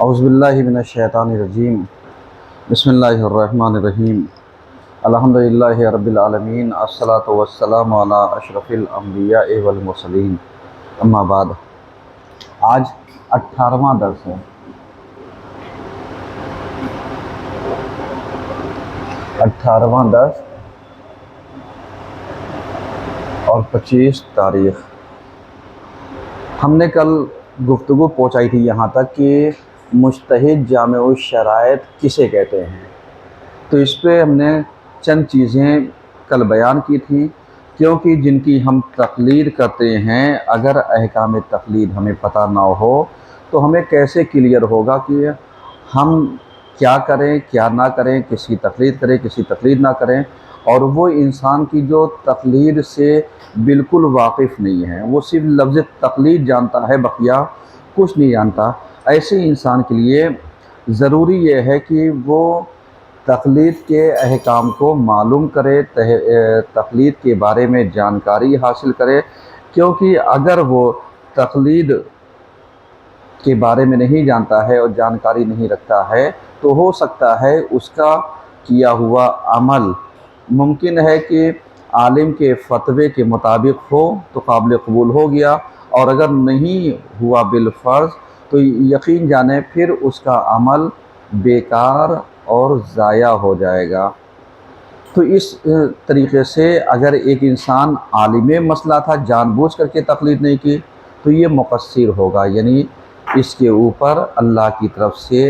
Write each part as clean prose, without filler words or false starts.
اعوذ باللہ من الشیطان الرجیم بسم اللہ الرحمن الرحیم الحمدللہ رب العالمین الصلاۃ والسلام علی اشرف الانبیاء والمرسلین اما بعد۔ آج 18واں درس ہے۔ 18واں درس اور 25 تاریخ۔ ہم نے کل گفتگو پہنچائی تھی یہاں تک کہ مجتہد جامع الشرائط کسے کہتے ہیں، تو اس پہ ہم نے چند چیزیں کل بیان کی تھی، کیونکہ جن کی ہم تقلید کرتے ہیں اگر احکام تقلید ہمیں پتہ نہ ہو تو ہمیں کیسے کلیئر ہوگا کہ ہم کیا کریں کیا نہ کریں، کس کی تقلید کریں کس کی تقلید نہ کریں۔ اور وہ انسان کی جو تقلید سے بالکل واقف نہیں ہے، وہ صرف لفظ تقلید جانتا ہے، بقیہ کچھ نہیں جانتا، ایسے انسان کے لیے ضروری یہ ہے کہ وہ تقلید کے احکام کو معلوم کرے، تقلید کے بارے میں جانکاری حاصل کرے، کیونکہ اگر وہ تقلید کے بارے میں نہیں جانتا ہے اور جانکاری نہیں رکھتا ہے تو ہو سکتا ہے اس کا کیا ہوا عمل ممکن ہے کہ عالم کے فتوے کے مطابق ہو تو قابل قبول ہو گیا، اور اگر نہیں ہوا بالفرض تو یقین جانے پھر اس کا عمل بیکار اور ضائع ہو جائے گا۔ تو اس طریقے سے اگر ایک انسان عالم مسئلہ تھا، جان بوجھ کر کے تقلید نہیں کی، تو یہ مقصر ہوگا، یعنی اس کے اوپر اللہ کی طرف سے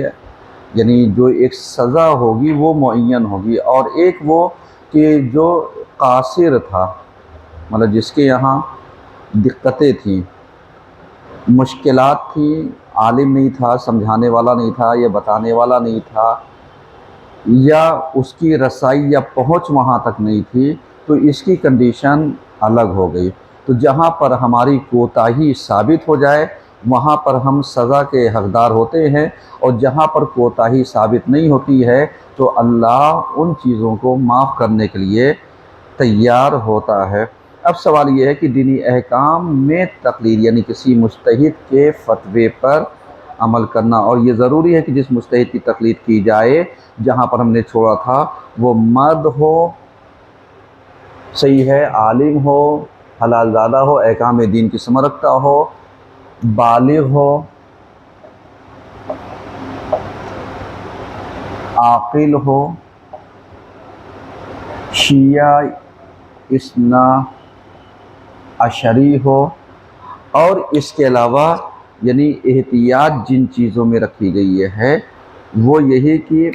یعنی جو ایک سزا ہوگی وہ معین ہوگی۔ اور ایک وہ کہ جو قاصر تھا، مطلب جس کے یہاں دقتیں تھیں، مشکلات تھیں، عالم نہیں تھا، سمجھانے والا نہیں تھا یا بتانے والا نہیں تھا، یا اس کی رسائی یا پہنچ وہاں تک نہیں تھی، تو اس کی کنڈیشن الگ ہو گئی۔ تو جہاں پر ہماری کوتاہی ثابت ہو جائے وہاں پر ہم سزا کے حقدار ہوتے ہیں، اور جہاں پر کوتاہی ثابت نہیں ہوتی ہے تو اللہ ان چیزوں کو معاف کرنے کے لیے تیار ہوتا ہے۔ اب سوال یہ ہے کہ دینی احکام میں تقلید یعنی کسی مجتہد کے فتوے پر عمل کرنا، اور یہ ضروری ہے کہ جس مجتہد کی تقلید کی جائے، جہاں پر ہم نے چھوڑا تھا، وہ مرد ہو، صحیح ہے، عالم ہو، حلال زادہ ہو، احکام دین کی سمجھ رکھتا ہو، بالغ ہو، عاقل ہو، شیعہ اثنا عشری ہو، اور اس کے علاوہ یعنی احتیاط جن چیزوں میں رکھی گئی ہے وہ یہی کہ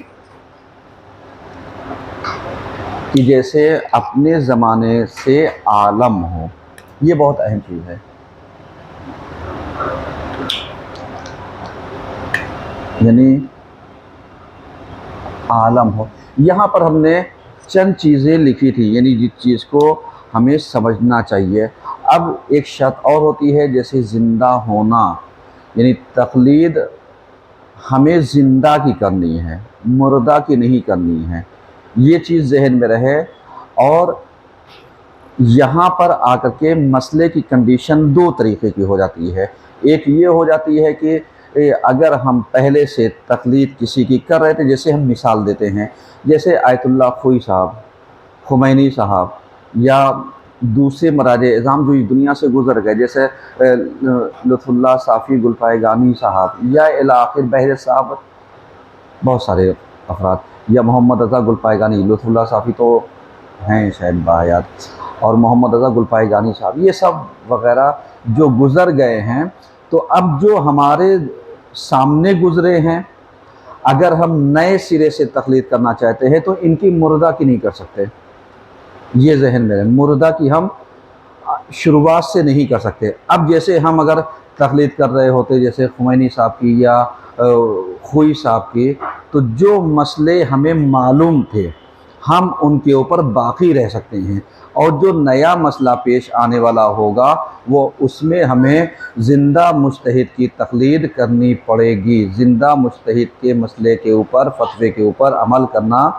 جیسے اپنے زمانے سے عالم ہو، یہ بہت اہم چیز ہے، یعنی عالم ہو۔ یہاں پر ہم نے چند چیزیں لکھی تھی، یعنی جس چیز کو ہمیں سمجھنا چاہیے۔ اب ایک شرط اور ہوتی ہے، جیسے زندہ ہونا، یعنی تقلید ہمیں زندہ کی کرنی ہے، مردہ کی نہیں کرنی ہے، یہ چیز ذہن میں رہے۔ اور یہاں پر آ کر کے مسئلے کی کنڈیشن دو طریقے کی ہو جاتی ہے۔ ایک یہ ہو جاتی ہے کہ اگر ہم پہلے سے تقلید کسی کی کر رہے تھے، جیسے ہم مثال دیتے ہیں، جیسے آیت اللہ خوئی صاحب، خمینی صاحب، یا دوسرے مراجع اعظام جو اس دنیا سے گزر گئے، جیسے لطف اللہ صافی گلپائے گانی صاحب، یا آخر بہر صاحب، بہت سارے افراد، یا محمد رضا گلپائے گانی، لطف اللہ صافی تو ہیں شاید باحیات، اور محمد رضا گلپائے گانی صاحب، یہ سب وغیرہ جو گزر گئے ہیں، تو اب جو ہمارے سامنے گزرے ہیں، اگر ہم نئے سرے سے تقلید کرنا چاہتے ہیں تو ان کی مردہ کی نہیں کر سکتے، یہ ذہن میں رہے، مردہ کی ہم شروعات سے نہیں کر سکتے۔ اب جیسے ہم اگر تقلید کر رہے ہوتے جیسے خمینی صاحب کی یا خوئی صاحب کی، تو جو مسئلے ہمیں معلوم تھے ہم ان کے اوپر باقی رہ سکتے ہیں، اور جو نیا مسئلہ پیش آنے والا ہوگا وہ اس میں ہمیں زندہ مجتہد کی تقلید کرنی پڑے گی، زندہ مجتہد کے مسئلے کے اوپر، فتوے کے اوپر عمل کرنا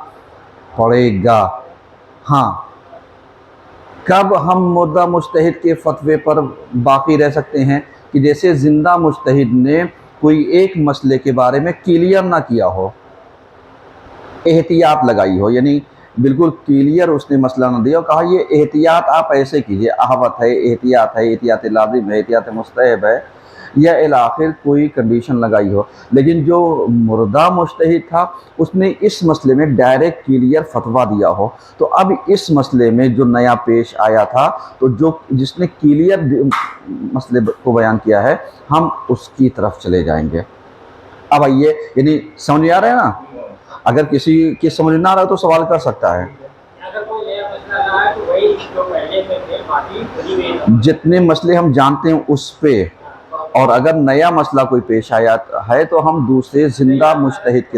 پڑے گا۔ ہاں، کب ہم مردہ مجتہد کے فتوے پر باقی رہ سکتے ہیں؟ کہ جیسے زندہ مجتہد نے کوئی ایک مسئلے کے بارے میں کلیئر نہ کیا ہو، احتیاط لگائی ہو، یعنی بالکل کلیئر اس نے مسئلہ نہ دیا اور کہا یہ احتیاط آپ ایسے کیجئے، احوط ہے، احتیاط لازم ہے، احتیاط مستحب ہے، یا الاخر کوئی کنڈیشن لگائی ہو۔ لیکن جو مردہ مجتہد تھا اس نے اس مسئلے میں ڈائریکٹ کلیئر فتویٰ دیا ہو، تو اب اس مسئلے میں جو نیا پیش آیا تھا، تو جس نے کلیئر مسئلے کو بیان کیا ہے، ہم اس کی طرف چلے جائیں گے۔ اب آئیے، یعنی سمجھ آ رہا ہے نا؟ اگر کسی کی سمجھ نہ آ رہا تو سوال کر سکتا ہے۔ جتنے مسئلے ہم جانتے ہیں اس پہ، اور اگر نیا مسئلہ کوئی پیش آیا ہے تو ہم دوسرے زندہ مجتہد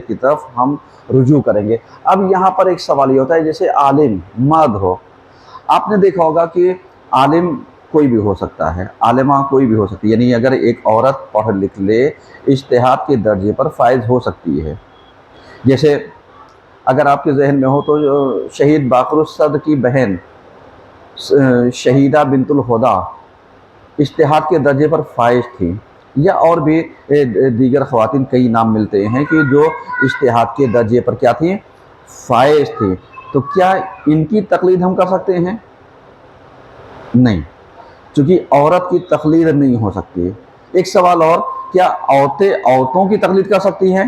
کی طرف ہم رجوع کریں گے۔ اب یہاں پر ایک سوال یہ ہوتا ہے، جیسے عالم مرد ہو، آپ نے دیکھا ہوگا کہ عالم کوئی بھی ہو سکتا ہے، عالمہ کوئی بھی ہو سکتی ہے، یعنی اگر ایک عورت پڑھ لکھ لے اجتہاد کے درجے پر فائز ہو سکتی ہے۔ جیسے اگر آپ کے ذہن میں ہو تو شہید باقر الصدر کی بہن شہیدہ بنت الہدیٰ اجتہاد کے درجے پر فائز تھی، یا اور بھی دیگر خواتین کئی نام ملتے ہیں کہ جو اجتہاد کے درجے پر کیا تھیں؟ فائز تھی۔ تو کیا ان کی تقلید ہم کر سکتے ہیں؟ نہیں، چونکہ عورت کی تقلید نہیں ہو سکتی۔ ایک سوال اور، کیا عورتیں عورتوں کی تقلید کر سکتی ہیں؟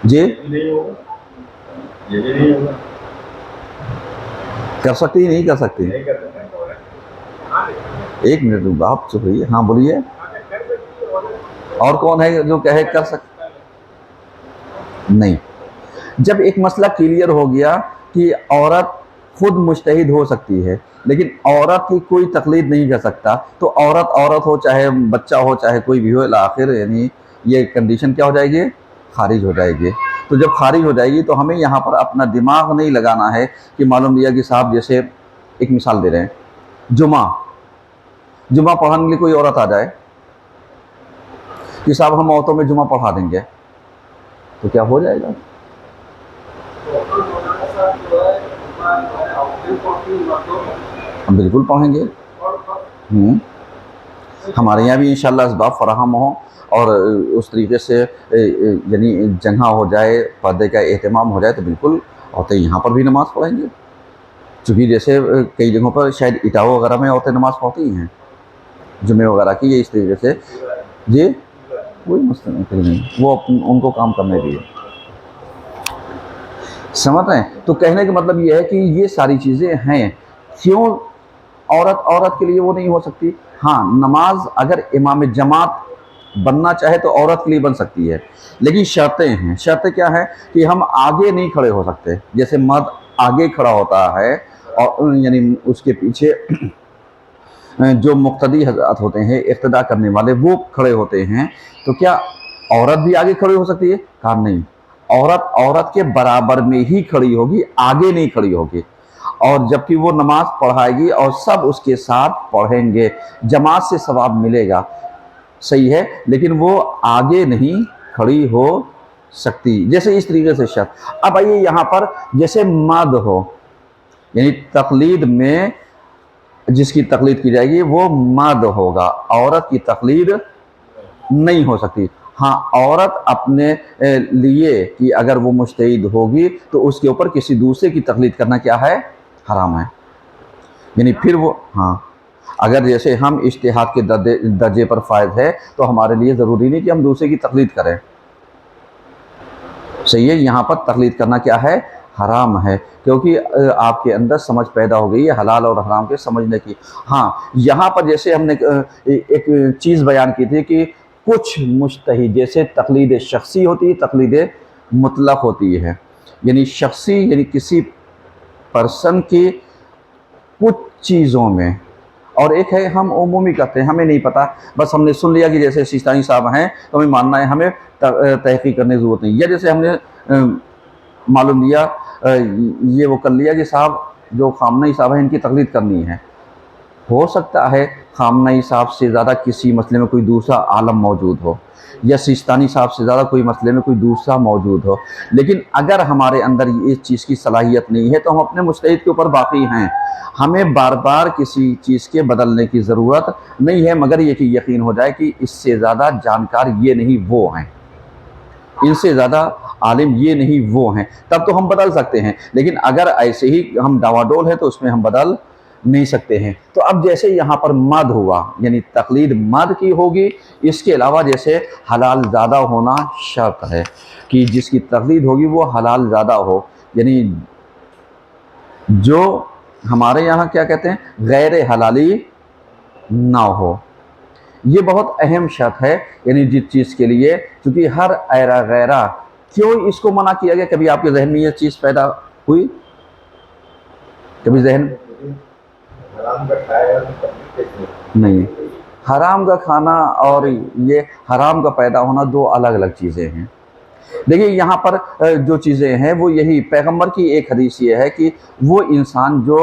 جی کر سکتی نہیں کر سکتی؟ ایک منٹ آپ چپ رہیے، ہاں بولیے۔ اور کون ہے جو کہے کر سکتا؟ نہیں۔ جب ایک مسئلہ کلیئر ہو گیا کہ عورت خود مجتہد ہو سکتی ہے لیکن عورت کی کوئی تقلید نہیں کر سکتا، تو عورت ہو، چاہے بچہ ہو، چاہے کوئی بھی ہو، الاخر یعنی یہ کنڈیشن کیا ہو جائے گی؟ خارج ہو جائے گی۔ تو جب خارج ہو جائے گی تو ہمیں یہاں پر اپنا دماغ نہیں لگانا ہے کہ معلوم لیا کہ صاحب، جیسے ایک مثال دے رہے ہیں، جمعہ پڑھانے کے لیے کوئی عورت آ جائے کہ صاحب ہم عورتوں میں جمعہ پڑھا دیں گے، تو کیا ہو جائے گا؟ ہم بالکل پڑھیں گے۔ ہمارے یہاں بھی انشاءاللہ اسباب فراہم ہوں اور اس طریقے سے یعنی جگہ ہو جائے، پردے کا اہتمام ہو جائے، تو بالکل عورتیں یہاں پر بھی نماز پڑھیں گے۔ چونکہ جیسے کئی جگہوں پر شاید اٹاوا وغیرہ میں عورتیں نماز پڑھتی ہیں جمعے وغیرہ کی، یہ اس طریقے سے جی کوئی مسئلہ نہیں، وہ ان کو کام کرنے دیے۔ سمجھ رہے ہیں؟ تو کہنے کا مطلب یہ ہے کہ یہ ساری چیزیں ہیں۔ کیوں عورت کے لیے وہ نہیں ہو سکتی؟ ہاں، نماز اگر امام جماعت بننا چاہے تو عورت کے لیے بن سکتی ہے، لیکن شرطیں ہیں۔ شرطیں کیا ہیں؟ کہ ہم آگے نہیں کھڑے ہو سکتے، جیسے مرد آگے کھڑا ہوتا ہے اور یعنی اس کے پیچھے جو مقتدی حضرات ہوتے ہیں، اقتداء کرنے والے، وہ کھڑے ہوتے ہیں، تو کیا عورت بھی آگے کھڑی ہو سکتی ہے؟ کہا نہیں، عورت کے برابر میں ہی کھڑی ہوگی، آگے نہیں کھڑی ہوگی۔ اور جبکہ وہ نماز پڑھائے گی اور سب اس کے ساتھ پڑھیں گے، جماعت سے ثواب ملے گا، صحیح ہے، لیکن وہ آگے نہیں کھڑی ہو سکتی۔ جیسے اس طریقے سے شرط۔ اب آئیے یہاں پر، جیسے مرد ہو، یعنی تقلید میں جس کی تقلید کی جائے گی وہ مرد ہوگا، عورت کی تقلید نہیں ہو سکتی۔ ہاں، عورت اپنے لیے کہ اگر وہ مجتہد ہوگی تو اس کے اوپر کسی دوسرے کی تقلید کرنا کیا ہے؟ حرام ہے۔ یعنی پھر وہ ہاں، اگر جیسے ہم اجتہاد کے درجے پر فائز ہے تو ہمارے لیے ضروری نہیں کہ ہم دوسرے کی تقلید کریں، صحیح ہے۔ یہاں پر تقلید کرنا کیا ہے؟ حرام ہے، کیونکہ آپ کے اندر سمجھ پیدا ہو گئی ہے حلال اور حرام کے سمجھنے کی۔ ہاں، یہاں پر جیسے ہم نے ایک چیز بیان کی تھی کہ کچھ مجتہد، جیسے تقلید شخصی ہوتی ہے، تقلید مطلق ہوتی ہے، یعنی شخصی یعنی کسی پرسن کی کچھ چیزوں میں، اور ایک ہے ہم عمومی کرتے ہیں، ہمیں نہیں پتہ، بس ہم نے سن لیا کہ جیسے سیستانی صاحب ہیں تو ہمیں ماننا ہے، ہمیں تحقیق کرنے کی ضرورت نہیں، یا جیسے ہم نے معلوم لیا یہ وہ کر لیا کہ صاحب جو خامنہئی صاحب ہیں ان کی تقلید کرنی ہے، ہو سکتا ہے خامنئی صاحب سے زیادہ کسی مسئلے میں کوئی دوسرا عالم موجود ہو، یا سیستانی صاحب سے زیادہ کوئی مسئلے میں کوئی دوسرا موجود ہو، لیکن اگر ہمارے اندر اس چیز کی صلاحیت نہیں ہے تو ہم اپنے مجتہد کے اوپر باقی ہیں. ہمیں بار بار کسی چیز کے بدلنے کی ضرورت نہیں ہے، مگر یہ کہ یقین ہو جائے کہ اس سے زیادہ جانکار یہ نہیں وہ ہیں، ان سے زیادہ عالم یہ نہیں وہ ہیں، تب تو ہم بدل سکتے ہیں. لیکن اگر ایسے ہی ہم ڈاواڈول ہیں تو اس میں ہم بدل نہیں سکتے ہیں. تو اب جیسے یہاں پر مد ہوا، یعنی تقلید مد کی ہوگی. اس کے علاوہ جیسے حلال زادہ ہونا شرط ہے کہ جس کی تقلید ہوگی وہ حلال زادہ ہو، یعنی جو ہمارے یہاں کیا کہتے ہیں غیر حلالی نہ ہو. یہ بہت اہم شرط ہے، یعنی جس چیز کے لیے، چونکہ ہر ایرا غیرہ کیوں اس کو منع کیا گیا. کبھی آپ کے ذہن میں یہ چیز پیدا ہوئی؟ کبھی ذہن نہیں. حرام کا کھانا اور یہ حرام کا پیدا ہونا دو الگ الگ چیزیں ہیں. دیکھیے یہاں پر جو چیزیں ہیں وہ یہی پیغمبر کی ایک حدیث یہ ہے کہ وہ انسان جو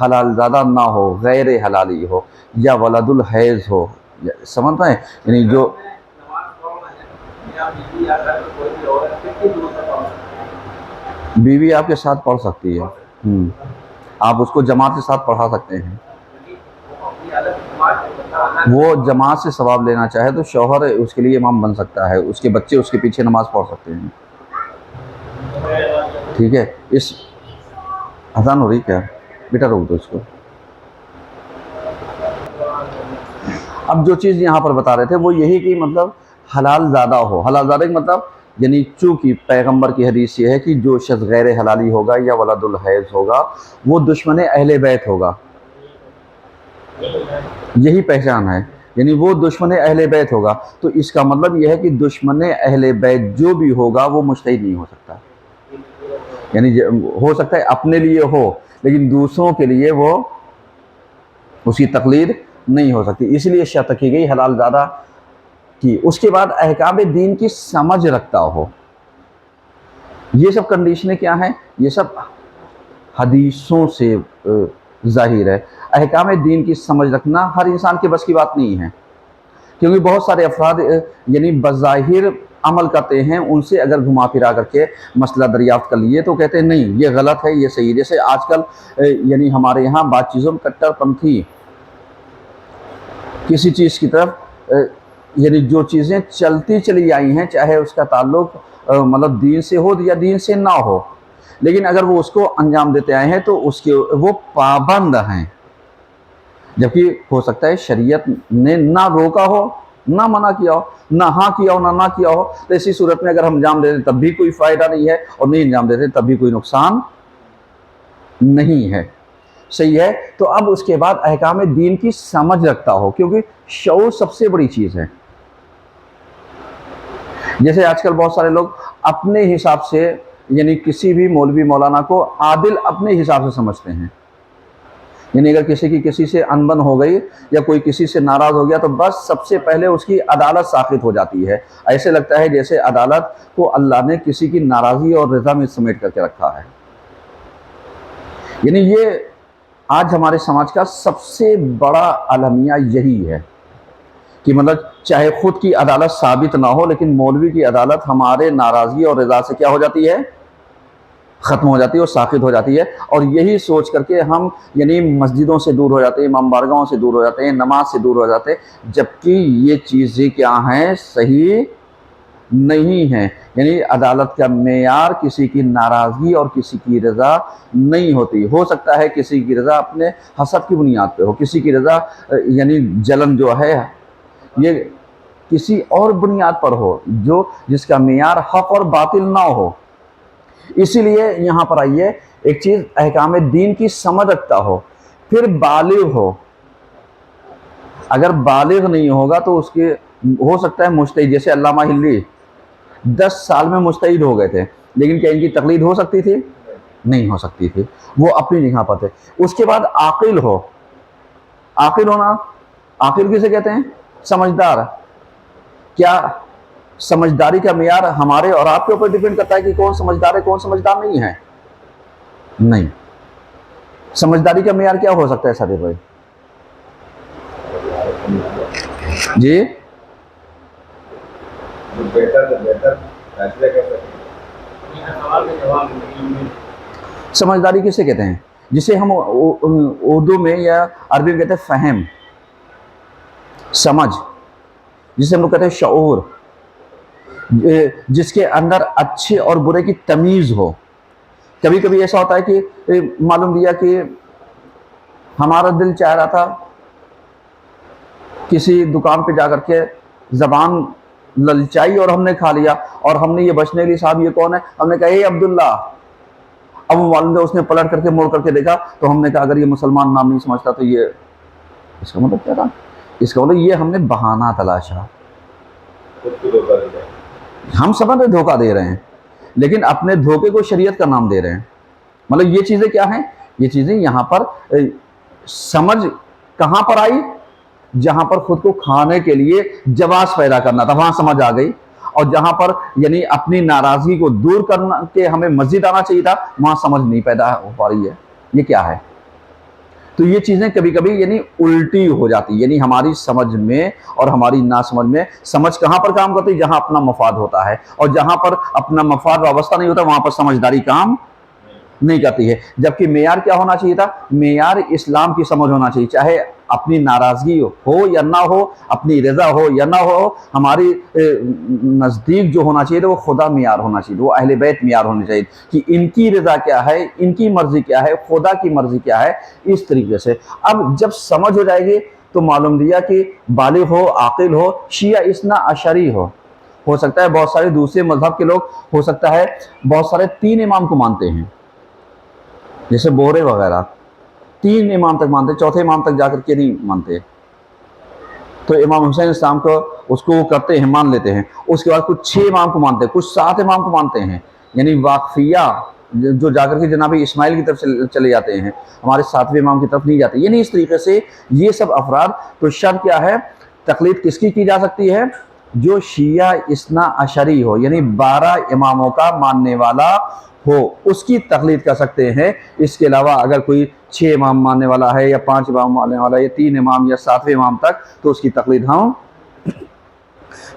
حلال زادہ نہ ہو، غیر حلالی ہو، یا ولد الحیض ہو، سمجھتے ہیں، یعنی جو بیوی آپ کے ساتھ پڑھ سکتی ہے، آپ اس کو جماعت کے ساتھ پڑھا سکتے ہیں. وہ جماعت سے ثواب لینا چاہے تو شوہر اس کے لیے امام بن سکتا ہے، اس کے بچے اس کے پیچھے نماز پڑھ سکتے ہیں. ٹھیک ہے. اس اذان ہو رہی کیا بیٹا؟ روک دو اس کو. اب جو چیز یہاں پر بتا رہے تھے وہ یہی کہ مطلب حلال زادہ ہو. حلال زادہ کا مطلب یعنی چونکہ پیغمبر کی حدیث یہ ہے کہ جو شخص غیر حلالی ہوگا یا ولد الحیض ہوگا وہ دشمن اہل بیت ہوگا. یہی پہچان ہے، یعنی وہ دشمن اہل بیت ہوگا. تو اس کا مطلب یہ ہے کہ دشمن اہل بیت جو بھی ہوگا وہ مجتہد نہیں ہو سکتا. یعنی ہو سکتا ہے اپنے لیے ہو لیکن دوسروں کے لیے وہ اس کی تقلید نہیں ہو سکتی. اس لیے شرط کی گئی حلال زادہ کی. اس کے بعد احکام دین کی سمجھ رکھتا ہو. یہ سب کنڈیشنیں کیا ہیں؟ یہ سب حدیثوں سے ظاہر ہے. احکام دین کی سمجھ رکھنا ہر انسان کے بس کی بات نہیں ہے، کیونکہ بہت سارے افراد یعنی بظاہر عمل کرتے ہیں، ان سے اگر گھما پھرا کر کے مسئلہ دریافت کر لیے تو کہتے ہیں نہیں یہ غلط ہے یہ صحیح. جیسے آج کل یعنی ہمارے یہاں بات چیزوں میں کٹر پنتھی کسی چیز کی طرف، یعنی جو چیزیں چلتی چلی آئی ہیں چاہے اس کا تعلق مطلب دین سے ہو یا دین سے نہ ہو، لیکن اگر وہ اس کو انجام دیتے آئے ہیں تو اس کے وہ پابند ہیں. جبکہ ہو سکتا ہے شریعت نے نہ روکا ہو نہ منع کیا ہو، نہ ہاں کیا ہو نہ کیا ہو. تو اسی صورت میں اگر ہم انجام دیتے تب بھی کوئی فائدہ نہیں ہے، اور نہیں انجام دیتے تب بھی کوئی نقصان نہیں ہے. صحیح ہے. تو اب اس کے بعد احکام دین کی سمجھ رکھتا ہو، کیونکہ شعور سب سے بڑی چیز ہے. جیسے آج کل بہت سارے لوگ اپنے حساب سے یعنی کسی بھی مولوی مولانا کو عادل اپنے حساب سے سمجھتے ہیں. یعنی اگر کسی سے انبن ہو گئی یا کوئی کسی سے ناراض ہو گیا تو بس سب سے پہلے اس کی عدالت ساقط ہو جاتی ہے. ایسے لگتا ہے جیسے عدالت کو اللہ نے کسی کی ناراضی اور رضا میں سمیٹ کر کے رکھا ہے. یعنی یہ آج ہمارے سماج کا سب سے بڑا المیہ یہی ہے کہ مطلب چاہے خود کی عدالت ثابت نہ ہو لیکن مولوی کی عدالت ہمارے ناراضگی اور رضا سے کیا ہو جاتی ہے؟ ختم ہو جاتی ہے اور ساقط ہو جاتی ہے. اور یہی سوچ کر کے ہم یعنی مسجدوں سے دور ہو جاتے ہیں، امام بارگاہوں سے دور ہو جاتے ہیں، نماز سے دور ہو جاتے ہیں، جبکہ یہ چیزیں کیا ہیں؟ صحیح نہیں ہیں. یعنی عدالت کا معیار کسی کی ناراضگی اور کسی کی رضا نہیں ہوتی. ہو سکتا ہے کسی کی رضا اپنے حسد کی بنیاد پہ ہو، کسی کی رضا یعنی جلن جو ہے یہ کسی اور بنیاد پر ہو جو جس کا معیار حق اور باطل نہ ہو. اسی لیے یہاں پر آئیے ایک چیز احکام دین کی سمجھ رکھتا ہو، پھر بالغ ہو. اگر بالغ نہیں ہوگا تو اس کے ہو سکتا ہے مجتہد، جیسے علامہ ہلی 10 سال میں مجتہد ہو گئے تھے، لیکن کیا ان کی تقلید ہو سکتی تھی؟ نہیں ہو سکتی تھی، وہ اپنی جگہ پر تھے. اس کے بعد عاقل ہو. عاقل ہونا، عاقل کسے کہتے ہیں؟ سمجھدار. کیا سمجھداری کا معیار ہمارے اور آپ کے اوپر ڈیپینڈ کرتا ہے کہ کون سمجھدار ہے کون سمجھدار نہیں ہے؟ نہیں. سمجھداری کا معیار کیا ہو سکتا ہے صادق بھائی؟ جی سمجھداری کسے کہتے ہیں؟ جسے ہم اردو میں یا عربی میں کہتے ہیں فہم، سمجھ، جسے ہم لوگ کہتے ہیں شعور، جس کے اندر اچھے اور برے کی تمیز ہو۔ کبھی کبھی ایسا ہوتا ہے کہ معلوم دیا کہ ہمارا دل چاہ رہا تھا کسی دکان پہ جا کر کے زبان للچائی اور ہم نے کھا لیا، اور ہم نے یہ بچنے کے لیے صاحب یہ کون ہے، ہم نے کہا اے عبداللہ۔ اب معلوم ہے اس نے پلٹ کر کے موڑ کر کے دیکھا تو ہم نے کہا اگر یہ مسلمان نام نہیں سمجھتا تو یہ اس کا مطلب کیا تھا؟ اس کا مطلب یہ ہم نے بہانہ تلاشا، ہم سمجھ رہے دھوکہ دے رہے ہیں، لیکن اپنے دھوکے کو شریعت کا نام دے رہے ہیں۔ مطلب یہ چیزیں کیا ہیں؟ یہ چیزیں یہاں پر سمجھ کہاں پر آئی؟ جہاں پر خود کو کھانے کے لیے جواز پیدا کرنا تھا وہاں سمجھ آ گئی، اور جہاں پر یعنی اپنی ناراضگی کو دور کرنا کہ ہمیں مسجد آنا چاہیے تھا وہاں سمجھ نہیں پیدا ہو پا رہی ہے یہ کیا ہے۔ تو یہ چیزیں کبھی کبھی یعنی الٹی ہو جاتی، یعنی ہماری سمجھ میں اور ہماری نا سمجھ میں سمجھ کہاں پر کام کرتی؟ جہاں اپنا مفاد ہوتا ہے، اور جہاں پر اپنا مفاد وابستہ نہیں ہوتا وہاں پر سمجھداری کام نہیں کرتی ہے۔ جبکہ معیار کیا ہونا چاہیے تھا؟ معیار اسلام کی سمجھ ہونا چاہیے، چاہے اپنی ناراضگی ہو یا نہ ہو، اپنی رضا ہو یا نہ ہو، ہماری نزدیک جو ہونا چاہیے وہ خدا معیار ہونا چاہیے، وہ اہل بیت معیار ہونے چاہیے کہ ان کی رضا کیا ہے، ان کی مرضی کیا ہے، خدا کی مرضی کیا ہے، اس طریقے سے۔ اب جب سمجھ ہو جائے گی تو معلوم دیا کہ بالغ ہو، عاقل ہو، شیعہ اثنا عشری ہو سکتا ہے بہت سارے دوسرے مذہب کے لوگ، ہو سکتا ہے بہت سارے 3 امام کو مانتے ہیں، جیسے بورے وغیرہ 3 امام تک مانتے، چوتھے امام تک جا کر کے نہیں مانتے۔ تو امام حسین اسلام کو اس کو کرتے ہیں، مان لیتے ہیں۔ اس کے بعد کچھ 6 امام کو مانتے ہیں، کچھ 7 امام کو مانتے ہیں، یعنی واقفیہ جو جا کر کے جناب اسماعیل کی طرف چلے جاتے ہیں، ہمارے 7ویں امام کی طرف نہیں جاتے۔ یعنی اس طریقے سے یہ سب افراد، تو شرط کیا ہے؟ تقلید کس کی جا سکتی ہے؟ جو شیعہ اثنا عشری ہو، یعنی 12 اماموں کا ماننے والا ہو، اس کی تقلید کر سکتے ہیں۔ اس کے علاوہ اگر کوئی 6 امام ماننے والا ہے یا 5 امام ماننے والا ہے یا 3 امام یا 7ویں امام تک، تو اس کی تقلید ہم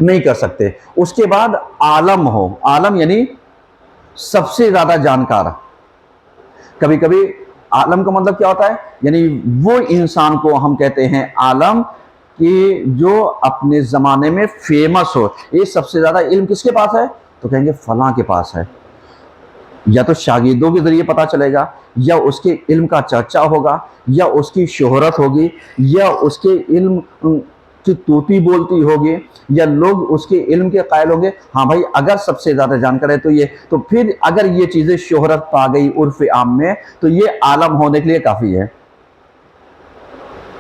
نہیں کر سکتے۔ اس کے بعد عالم ہو، عالم یعنی سب سے زیادہ جانکار۔ کبھی کبھی عالم کا مطلب کیا ہوتا ہے؟ یعنی وہ انسان کو ہم کہتے ہیں عالم کہ جو اپنے زمانے میں فیمس ہو۔ یہ سب سے زیادہ علم کس کے پاس ہے؟ تو کہیں گے فلاں کے پاس ہے، یا تو شاگردوں کے ذریعے پتہ چلے گا، یا اس کے علم کا چرچا ہوگا، یا اس کی شہرت ہوگی، یا اس کے علم کی توتی بولتی ہوگی، یا لوگ اس کے علم کے قائل ہوں گے ہاں بھائی اگر سب سے زیادہ جانکار ہے تو یہ، تو پھر اگر یہ چیزیں شہرت پا گئی عرف عام میں تو یہ عالم ہونے کے لیے کافی ہے۔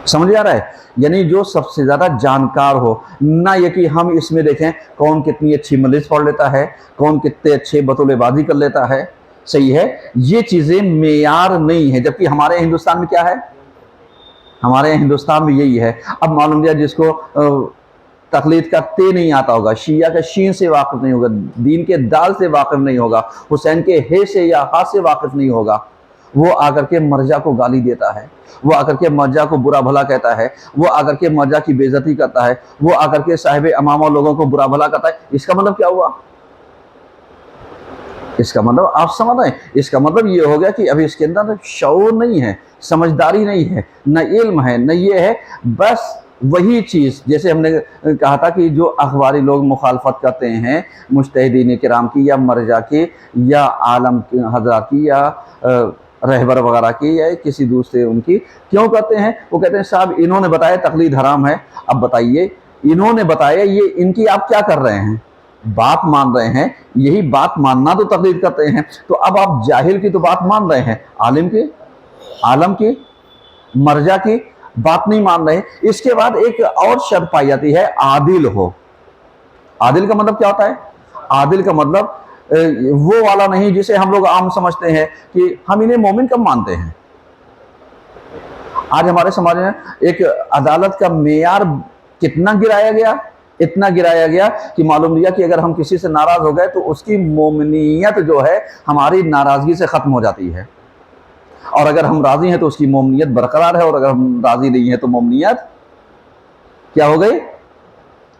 سمجھ آ رہا ہے؟ یعنی جو سب سے زیادہ جانکار ہو، نہ یہ کہ ہم اس میں دیکھیں کون کتنی اچھی مجلس پڑھ لیتا ہے، کون کتنے اچھے بطولے بازی کر لیتا ہے، صحیح ہے، یہ چیزیں معیار نہیں ہیں۔ جبکہ ہمارے ہندوستان میں کیا ہے؟ ہمارے ہندوستان میں یہی ہے۔ اب معلوم دیا جس کو تقلید کا تے نہیں آتا ہوگا، شیعہ کا شین سے واقف نہیں ہوگا، دین کے دال سے واقف نہیں ہوگا، حسین کے ہے سے یا ہا سے واقف نہیں ہوگا، وہ آ کر کے مرجع کو گالی دیتا ہے، وہ آ کر کے مرجع کو برا بھلا کہتا ہے، وہ آ کر کے مرجع کی بے عزتی کرتا ہے، وہ آ کر کے صاحب امامہ لوگوں کو برا بھلا کرتا ہے۔ اس کا مطلب کیا ہوا؟ اس کا مطلب آپ سمجھ رہے ہیں؟ اس کا مطلب یہ ہو گیا کہ ابھی اس کے اندر شعور نہیں ہے، سمجھداری نہیں ہے، نہ علم ہے، نہ یہ ہے۔ بس وہی چیز جیسے ہم نے کہا تھا کہ جو اخباری لوگ مخالفت کرتے ہیں مجتہدین کرام کی یا مرجع کی یا عالم حضرات کی یا رہبر وغیرہ کی یا کسی دوسرے ان کی، کیوں کرتے ہیں؟ وہ کہتے ہیں صاحب انہوں نے بتایا تقلید حرام ہے، اب بتائیے انہوں نے بتایا، یہ ان کی آپ کیا کر رہے ہیں؟ بات مان رہے ہیں، یہی بات ماننا تو تقلید کرتے ہیں۔ تو اب آپ جاہل کی تو بات مان رہے ہیں، عالم کی، عالم کی، مرجع کی بات نہیں مان رہے۔ اس کے بعد ایک اور شرط پائی جاتی ہے، عادل ہو۔ عادل کا مطلب کیا ہوتا ہے؟ عادل کا مطلب وہ والا نہیں جسے ہم لوگ عام سمجھتے ہیں کہ ہم انہیں مومن کب مانتے ہیں۔ آج ہمارے سماج میں ایک عدالت کا معیار کتنا گرایا گیا، اتنا گرایا گیا کہ معلوم لیا کہ اگر ہم کسی سے ناراض ہو گئے تو اس کی مومنیت جو ہے ہماری ناراضگی سے ختم ہو جاتی ہے، اور اگر ہم راضی ہیں تو اس کی مومنیت برقرار ہے، اور اگر ہم راضی نہیں ہیں تو مومنیت کیا ہو گئی؟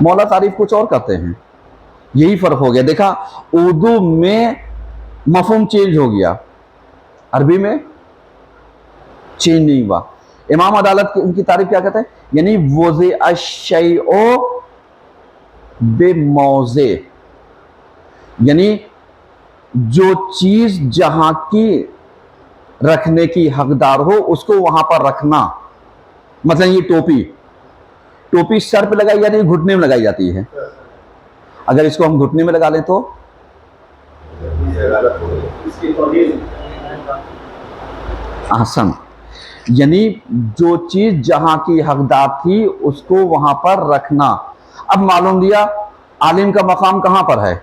مولا تعریف کچھ اور کرتے ہیں. یہی فرق ہو گیا. دیکھا اردو میں مفہوم چینج ہو گیا, عربی میں چینج نہیں ہوا. امام عدالت ان کی تعریف کیا کہتے ہیں؟ یعنی وضع الشیء بموضع, یعنی جو چیز جہاں کی رکھنے کی حقدار ہو اس کو وہاں پر رکھنا. مثلا یہ ٹوپی سر پہ لگائی جاتی ہے, گھٹنے میں لگائی جاتی ہے. اگر اس کو ہم گھٹنے میں لگا لیں تو احسن, یعنی جو چیز جہاں کی حقدار تھی اس کو وہاں پر رکھنا. اب معلوم دیا عالم کا مقام کہاں پر ہے؟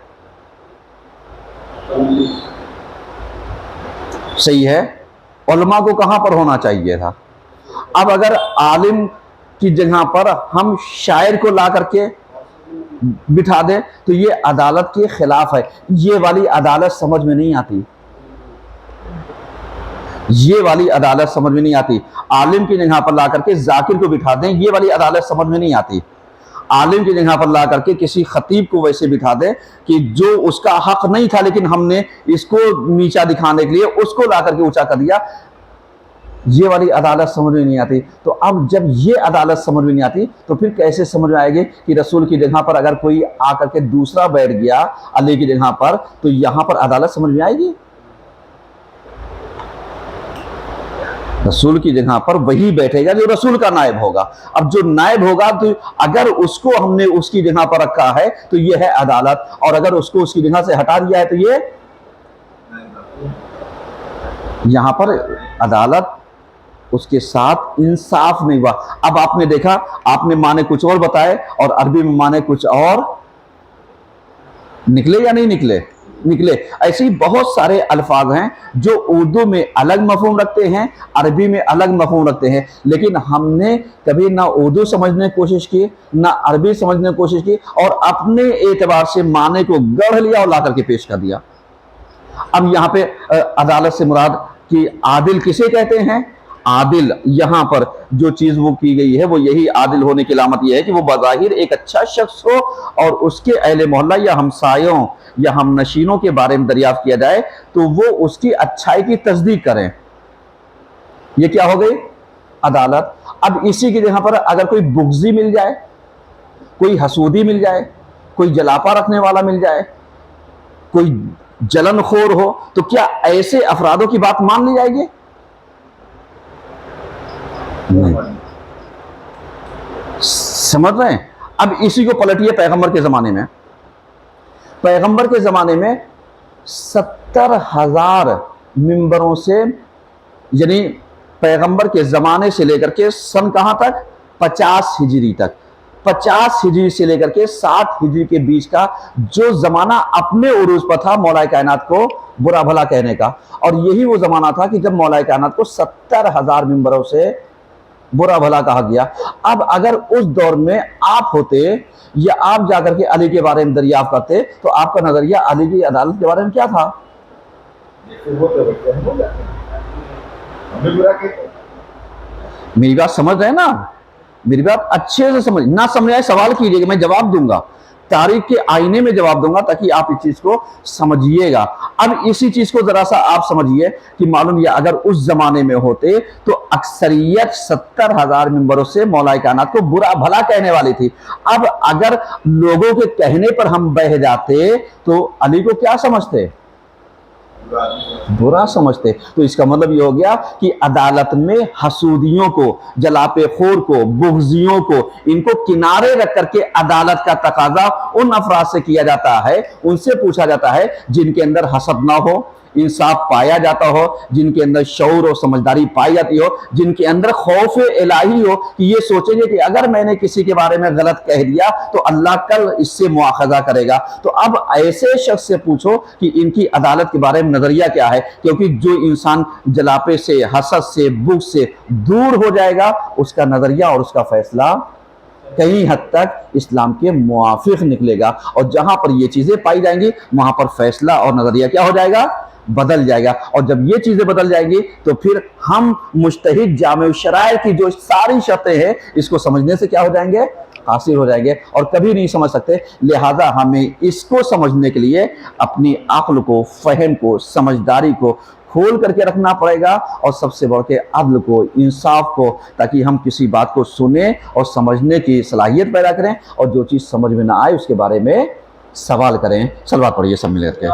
صحیح ہے, علماء کو کہاں پر ہونا چاہیے تھا؟ اب اگر عالم کی جگہ پر ہم شاعر کو لا کر کے بٹھا دیں تو یہ عدالت کے خلاف ہے. یہ والی عدالت سمجھ میں نہیں آتی, یہ والی عدالت سمجھ میں نہیں آتی. عالم کی جگہ پر لا کر کے ذاکر کو بٹھا دیں, یہ والی عدالت سمجھ میں نہیں آتی. عالم کی جگہ پر لا کر کے کسی خطیب کو ویسے بٹھا دیں کہ جو اس کا حق نہیں تھا لیکن ہم نے اس کو نیچا دکھانے کے لیے اس کو لا کر کے اونچا کر دیا, یہ والی عدالت سمجھ میں نہیں آتی. تو اب جب یہ عدالت سمجھ میں نہیں آتی تو پھر کیسے سمجھ میں آئے گی کہ رسول کی جگہ پر اگر کوئی آ کر کے دوسرا بیٹھ گیا علی کی جگہ پر تو یہاں پر عدالت سمجھ میں آئے گی؟ رسول کی جگہ پر وہی بیٹھے گا جو رسول کا نائب ہوگا. اب جو نائب ہوگا تو اگر اس کو ہم نے اس کی جگہ پر رکھا ہے تو یہ ہے عدالت, اور اگر اس کو اس کی جگہ سے ہٹا دیا ہے تو یہ یہاں پر عدالت, اس کے ساتھ انصاف نہیں ہوا. اب آپ نے دیکھا, آپ نے معنی کچھ اور بتائے اور عربی میں معنی کچھ اور نکلے یا نہیں نکلے؟ نکلے. ایسے ہی بہت سارے الفاظ ہیں جو اردو میں الگ مفہوم رکھتے ہیں, عربی میں الگ مفہوم رکھتے ہیں, لیکن ہم نے کبھی نہ اردو سمجھنے کی کوشش کی نہ عربی سمجھنے کی کوشش کی, اور اپنے اعتبار سے معنی کو گڑھ لیا اور لا کر کے پیش کر دیا. اب یہاں پہ عدالت سے مراد کہ عادل کسے کہتے ہیں؟ عادل, یہاں پر جو چیز وہ کی گئی ہے وہ یہی عادل ہونے کی علامت یہ ہے کہ وہ بظاہر ایک اچھا شخص ہو اور اس کے اہل محلہ یا ہمسایوں یا ہم نشینوں کے بارے میں دریافت کیا جائے تو وہ اس کی اچھائی کی تصدیق کریں. یہ کیا ہو گئی؟ عدالت. اب اسی کی جگہ پر اگر کوئی بغضی مل جائے, کوئی حسودی مل جائے, کوئی جلاپا رکھنے والا مل جائے, کوئی جلن خور ہو, تو کیا ایسے افرادوں کی بات مان لی جائے گی؟ نہیں. سمجھ رہے ہیں؟ اب اسی کو پلٹیے پیغمبر کے زمانے میں. پیغمبر کے زمانے میں 70,000 ممبروں سے, یعنی پیغمبر کے زمانے سے لے کر کے سن کہاں تک؟ 50 ہجری تک. 50 ہجری سے لے کر کے 60 ہجری کے بیچ کا جو زمانہ اپنے عروج پر تھا مولا کائنات کو برا بھلا کہنے کا, اور یہی وہ زمانہ تھا کہ جب مولا کائنات کو 70,000 ممبروں سے برا بھلا کہا گیا. اب اگر اس دور میں آپ ہوتے یا آپ جا کر کے علی کے بارے میں دریافت کرتے تو آپ کا نظریہ علی کی عدالت کے بارے میں کیا تھا؟ میری بات سمجھ رہے ہیں نا؟ میری بات اچھے سے سمجھ, نہ سمجھ آئے سوال کیجئے گا, میں جواب دوں گا, تاریخ کے آئینے میں جواب دوں گا تاکہ آپ اس چیز کو سمجھیے گا. اب اسی چیز کو ذرا سا آپ سمجھیے کہ معلوم یہ اگر اس زمانے میں ہوتے تو اکثریت 70,000 ممبروں سے مولا کائنات کو برا بھلا کہنے والی تھی. اب اگر لوگوں کے کہنے پر ہم بہہ جاتے تو علی کو کیا سمجھتے؟ برا سمجھتے. تو اس کا مطلب یہ ہو گیا کہ عدالت میں حسودیوں کو, جلاپے خور کو, بغضیوں کو, ان کو کنارے رکھ کر کے عدالت کا تقاضا ان افراد سے کیا جاتا ہے, ان سے پوچھا جاتا ہے جن کے اندر حسد نہ ہو, انصاف پایا جاتا ہو, جن کے اندر شعور و سمجھداری پائی جاتی ہو, جن کے اندر خوف الہی ہو کہ یہ سوچیں گے کہ اگر میں نے کسی کے بارے میں غلط کہہ دیا تو اللہ کل اس سے مواخذہ کرے گا. تو اب ایسے شخص سے پوچھو کہ ان کی عدالت کے بارے میں نظریہ کیا ہے, کیونکہ جو انسان جلاپے سے, حسد سے, بغض سے دور ہو جائے گا اس کا نظریہ اور اس کا فیصلہ کئی حد تک اسلام کے موافق نکلے گا, اور جہاں پر یہ چیزیں پائی جائیں گی وہاں پر فیصلہ اور نظریہ کیا ہو جائے گا؟ بدل جائے گا، اور جب یہ چیزیں بدل جائیں گی تو پھر ہم مجتہد جامع الشرائع کی جو ساری شرطیں ہیں اس کو سمجھنے سے کیا ہو جائیں گے؟ حاصل ہو جائیں گے، اور کبھی نہیں سمجھ سکتے۔ لہٰذا ہمیں اس کو سمجھنے کے لیے اپنی عقل کو، فہم کو، سمجھداری کو کھول کر کے رکھنا پڑے گا، اور سب سے بڑھ کے عدل کو، انصاف کو، تاکہ ہم کسی بات کو سنیں اور سمجھنے کی صلاحیت پیدا کریں، اور جو چیز سمجھ میں نہ آئے اس کے بارے میں سوال کریں۔ صلوات پڑھیے سب مل کر کے۔